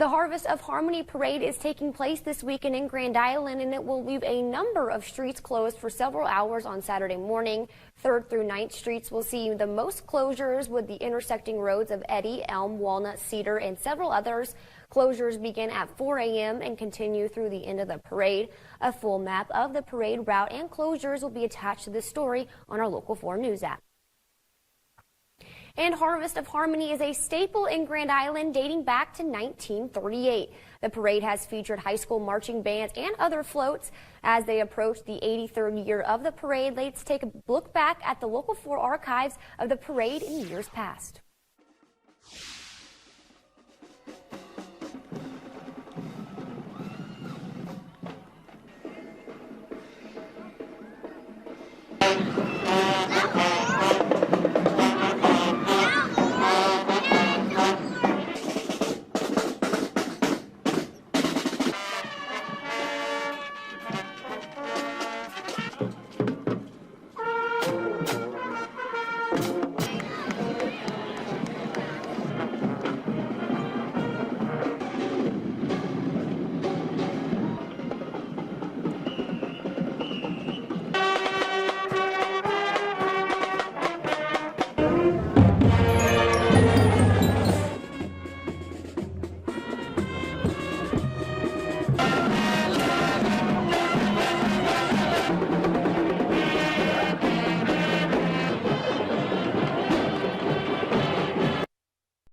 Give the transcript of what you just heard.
The Harvest of Harmony Parade is taking place this weekend in Grand Island, and it will leave a number of streets closed for several hours on Saturday morning. 3rd through 9th Streets will see the most closures, with the intersecting roads of Eddy, Elm, Walnut, Cedar, and several others. Closures begin at 4 a.m. and continue through the end of the parade. A full map of the parade route and closures will be attached to this story on our Local 4 News app. And Harvest of Harmony is a staple in Grand Island dating back to 1938. The parade has featured high school marching bands and other floats. As they approach the 83rd year of the parade, let's take a look back at the Local 4 archives of the parade in years past.